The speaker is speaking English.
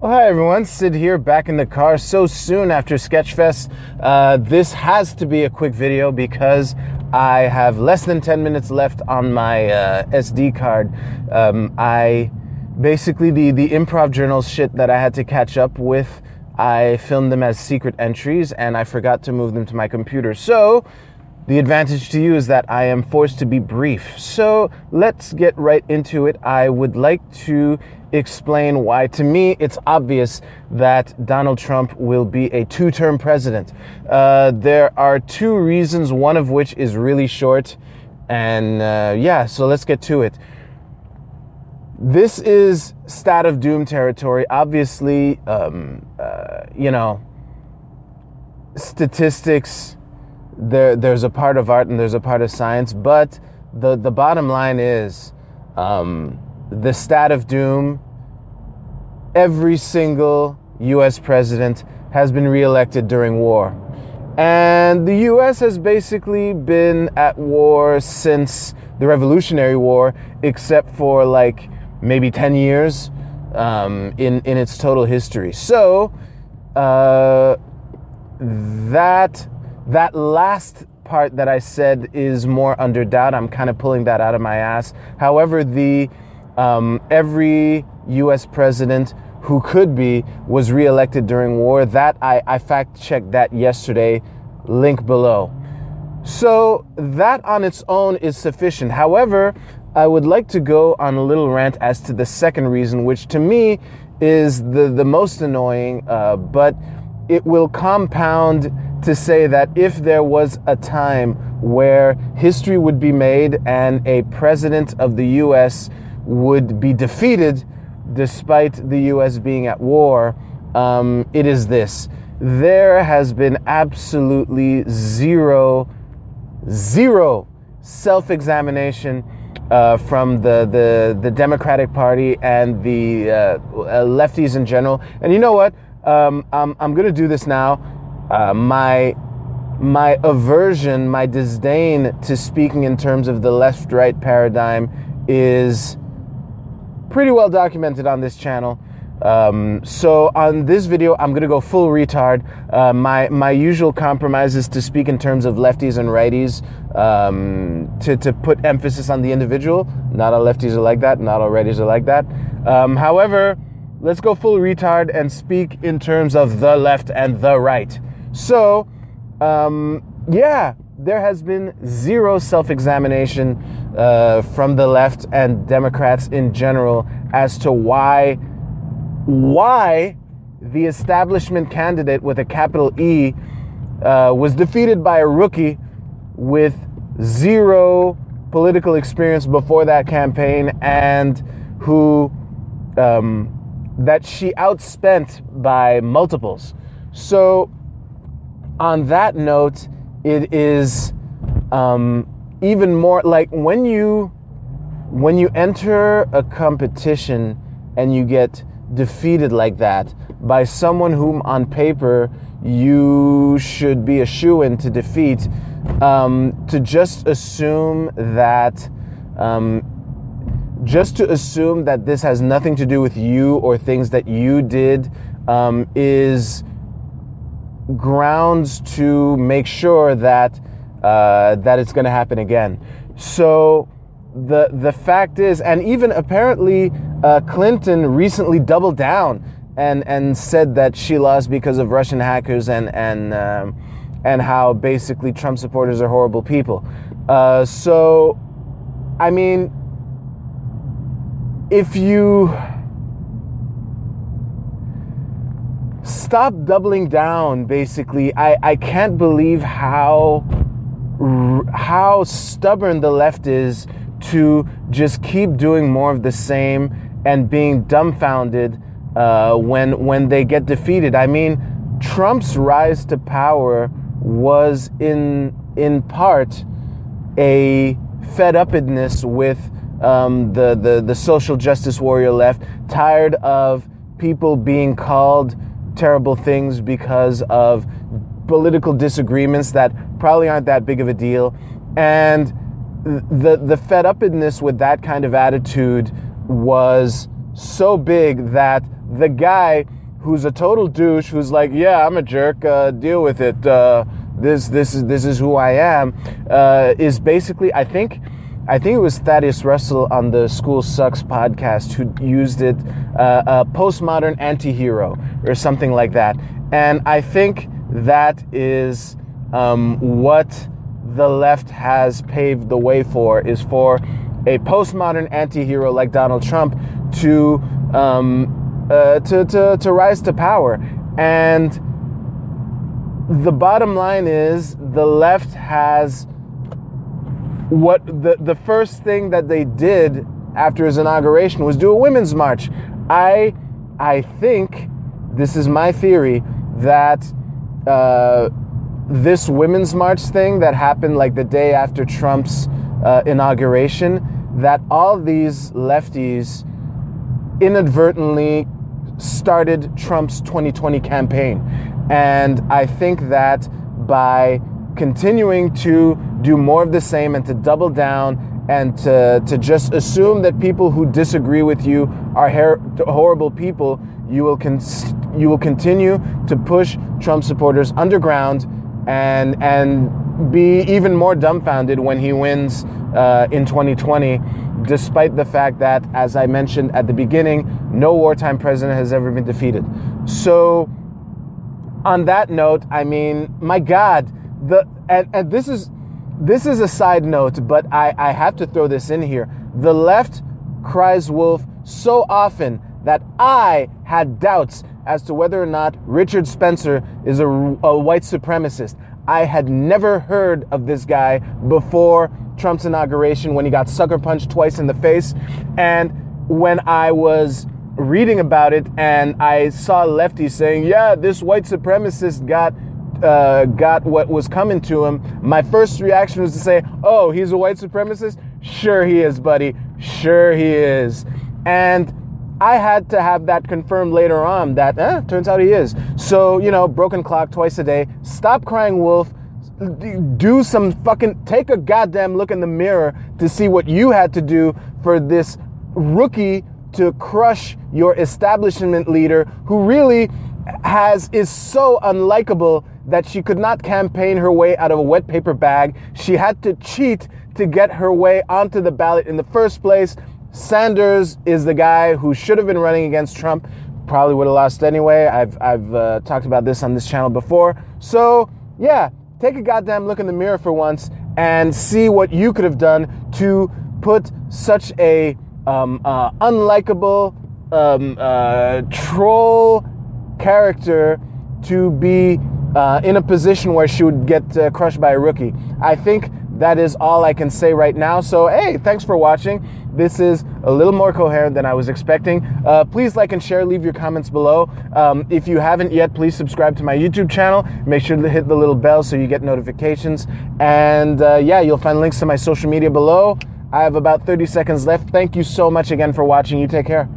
Well, hi everyone, Sid here, back in the car so soon after Sketchfest. This has to be a quick video because I have less than 10 minutes left on my SD card. The improv journals shit that I had to catch up with, I filmed them as secret entries and I forgot to move them to my computer. So the advantage to you is that I am forced to be brief. So let's get right into it. I would like to explain why, to me, it's obvious that Donald Trump will be a two-term president. There are two reasons, one of which is really short. And so let's get to it. This is stat of doom territory. Obviously, statistics, there's a part of art and there's a part of science, but the bottom line is the stat of doom: every single U.S. president has been reelected during war. And the U.S. has basically been at war since the Revolutionary War, except for like maybe 10 years in its total history. So that last part that I said is more under doubt. I'm kind of pulling that out of my ass. However, every U.S. president who could be was reelected during war. That I fact-checked that yesterday, link below. So that on its own is sufficient. However, I would like to go on a little rant as to the second reason, which to me is the most annoying, but it will compound to say that if there was a time where history would be made and a president of the U.S. would be defeated despite the U.S. being at war, it is this. There has been absolutely zero self-examination from the Democratic Party and the lefties in general. And you know what? I'm going to do this now. My aversion, my disdain to speaking in terms of the left-right paradigm is pretty well documented on this channel. So on this video, I'm going to go full retard. My usual compromise is to speak in terms of lefties and righties, to put emphasis on the individual. Not all lefties are like that. Not all righties are like that. However, let's go full retard and speak in terms of the left and the right. So, there has been zero self-examination from the left and Democrats in general as to why the establishment candidate with a capital E was defeated by a rookie with zero political experience before that campaign, and who that she outspent by multiples. So on that note, it is even more like when you enter a competition and you get defeated like that by someone whom on paper you should be a shoo-in to defeat, to just assume that this has nothing to do with you or things that you did is grounds to make sure that it's going to happen again. So the fact is, and even apparently Clinton recently doubled down and said that she lost because of Russian hackers and how basically Trump supporters are horrible people. So I mean, if you stop doubling down, basically, I can't believe how stubborn the left is to just keep doing more of the same and being dumbfounded when they get defeated. I mean, Trump's rise to power was in part a fed-upness with the social justice warrior left, tired of people being called terrible things because of political disagreements that probably aren't that big of a deal. And the fed-upness with that kind of attitude was so big that the guy who's a total douche, who's like, yeah, I'm a jerk, deal with it, this is who I am, is basically, I think it was Thaddeus Russell on the School Sucks podcast who used it, a postmodern anti-hero or something like that. And I think that is what the left has paved the way for, is for a postmodern anti-hero like Donald Trump to rise to power. And the bottom line is the left has what the first thing that they did after his inauguration was do a women's march. I think, this is my theory, that this women's march thing that happened like the day after Trump's inauguration, that all these lefties inadvertently started Trump's 2020 campaign. And I think that by continuing to do more of the same and to double down and to just assume that people who disagree with you are horrible people, you will continue to push Trump supporters underground and be even more dumbfounded when he wins in 2020, despite the fact that, as I mentioned at the beginning, no wartime president has ever been defeated. So on that note, I mean, my God, and this is a side note, but I have to throw this in here. The left cries wolf so often that I had doubts as to whether or not Richard Spencer is a white supremacist. I had never heard of this guy before Trump's inauguration, when he got sucker punched twice in the face. And when I was reading about it and I saw lefties saying, yeah, this white supremacist got what was coming to him, my first reaction was to say, oh, he's a white supremacist? Sure he is, buddy. Sure he is. And I had to have that confirmed later on that, turns out he is. So, broken clock twice a day. Stop crying wolf. Do some take a goddamn look in the mirror to see what you had to do for this rookie to crush your establishment leader, who really is so unlikable that she could not campaign her way out of a wet paper bag. She had to cheat to get her way onto the ballot in the first place. Sanders is the guy who should have been running against Trump. Probably would have lost anyway. I've talked about this on this channel before. So, yeah, take a goddamn look in the mirror for once and see what you could have done to put such a unlikable troll character to be in a position where she would get crushed by a rookie. I think that is all I can say right now. So, hey, thanks for watching. This is a little more coherent than I was expecting. Please like and share, leave your comments below. If you haven't yet, please subscribe to my YouTube channel. Make sure to hit the little bell so you get notifications. And yeah, you'll find links to my social media below. I have about 30 seconds left. Thank you so much again for watching. You take care.